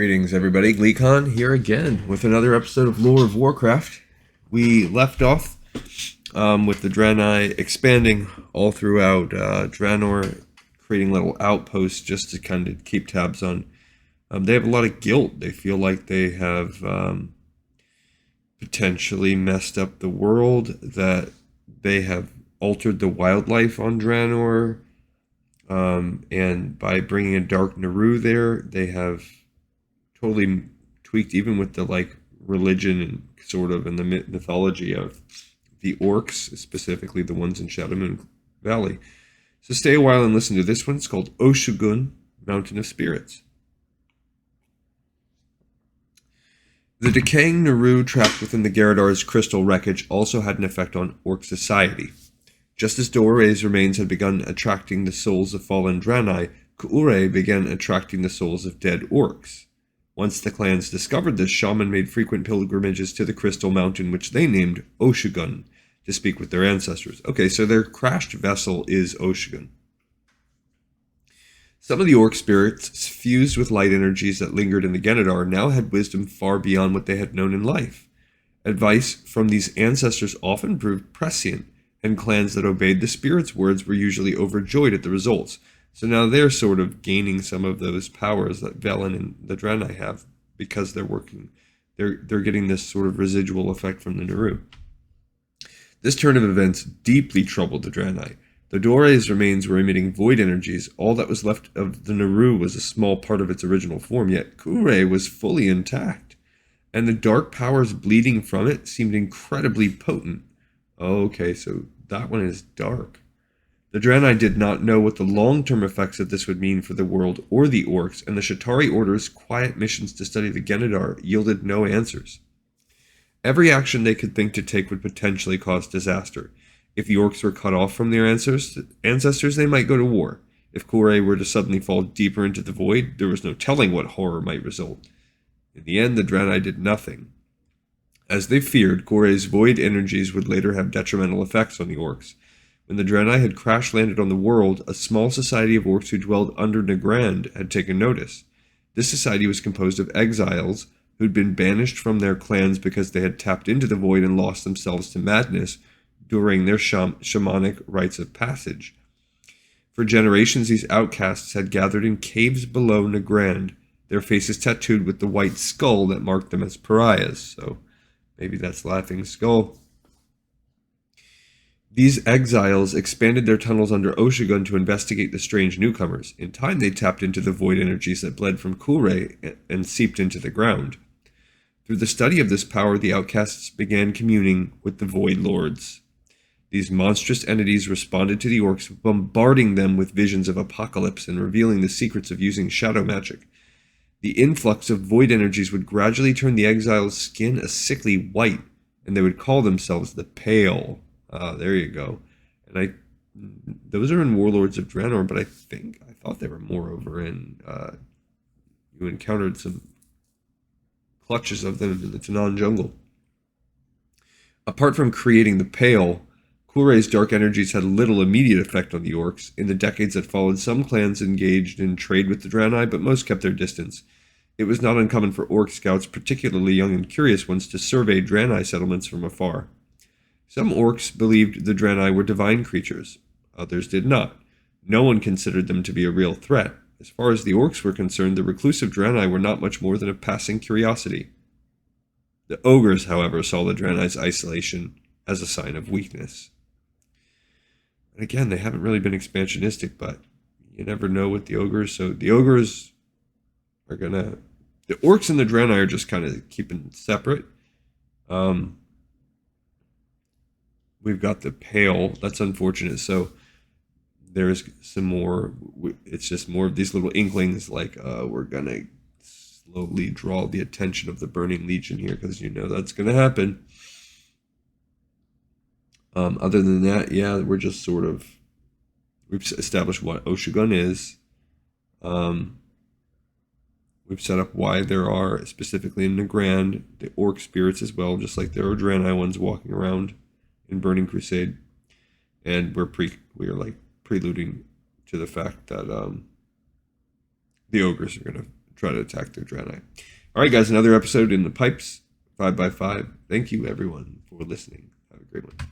Greetings, everybody. Gleekon here again with another episode of Lore of Warcraft. We left off with the Draenei expanding all throughout Draenor, creating little outposts just to kind of keep tabs on. They have a lot of guilt. They feel like they have potentially messed up the world, that they have altered the wildlife on Draenor, and by bringing a Dark Naru there, they have totally tweaked, even with the religion and sort of in the mythology of the orcs, specifically the ones in Shadowmoon Valley. So stay a while and listen to this one. It's called Oshu'gun, Mountain of Spirits. The decaying Naru trapped within the Eredar's crystal wreckage also had an effect on orc society. Just as Dore's remains had begun attracting the souls of fallen Draenei, K'ure began attracting the souls of dead orcs. Once the clans discovered this, shaman made frequent pilgrimages to the crystal mountain, which they named Oshu'gun, to speak with their ancestors. Okay, so their crashed vessel is Oshu'gun. Some of the orc spirits, fused with light energies that lingered in the Eredar, now had wisdom far beyond what they had known in life. Advice from these ancestors often proved prescient, and clans that obeyed the spirit's words were usually overjoyed at the results. So now they're sort of gaining some of those powers that Velen and the Draenei have, because they're working. They're getting this sort of residual effect from the Naru. This turn of events deeply troubled the Draenei. The Dore's remains were emitting void energies. All that was left of the Naru was a small part of its original form, yet K'ure was fully intact, and the dark powers bleeding from it seemed incredibly potent. Okay, so that one is dark. The Draenei did not know what the long-term effects of this would mean for the world or the orcs, and the Shatari Order's quiet missions to study the Eredar yielded no answers. Every action they could think to take would potentially cause disaster. If the orcs were cut off from their ancestors, they might go to war. If K'ure were to suddenly fall deeper into the void, there was no telling what horror might result. In the end, the Draenei did nothing. As they feared, K'ure's void energies would later have detrimental effects on the orcs. When the Draenei had crash-landed on the world, a small society of orcs who dwelled under Nagrand had taken notice. This society was composed of exiles who'd been banished from their clans because they had tapped into the void and lost themselves to madness during their shamanic rites of passage. For generations, these outcasts had gathered in caves below Nagrand, their faces tattooed with the white skull that marked them as pariahs. So maybe that's Laughing Skull. These exiles expanded their tunnels under Oshu'gun to investigate the strange newcomers. In time, they tapped into the void energies that bled from K'ure and seeped into the ground. Through the study of this power, the outcasts began communing with the Void Lords. These monstrous entities responded to the orcs, bombarding them with visions of apocalypse and revealing the secrets of using shadow magic. The influx of void energies would gradually turn the exiles' skin a sickly white, and they would call themselves the Pale. There you go. And those are in Warlords of Draenor, but I thought they were more over in, you encountered some clutches of them in the Tanan jungle. Apart from creating the Pale, K'ure's dark energies had little immediate effect on the orcs. In the decades that followed, some clans engaged in trade with the Draenei, but most kept their distance. It was not uncommon for orc scouts, particularly young and curious ones, to survey Draenei settlements from afar. Some orcs believed the Draenei were divine creatures. Others did not. No one considered them to be a real threat. As far as the orcs were concerned, the reclusive Draenei were not much more than a passing curiosity. The ogres, however, saw the Draenei's isolation as a sign of weakness. And again, they haven't really been expansionistic, but you never know with the ogres. So the ogres are gonna... The orcs and the Draenei are just kind of keeping separate. We've got the Pale. That's unfortunate. So there's some more. It's just more of these little inklings, like we're going to slowly draw the attention of the Burning Legion here, because you know that's going to happen. Other than that, yeah, we're just sort of... We've established what Oshu'gun is. We've set up why there are, specifically in Nagrand, the orc spirits as well, just like there are Draenei ones walking around in Burning Crusade, and we are preluding to the fact that the ogres are going to try to attack their Draenei. All right, guys, another episode in the pipes, 5x5. Thank you, everyone, for listening. Have a great one.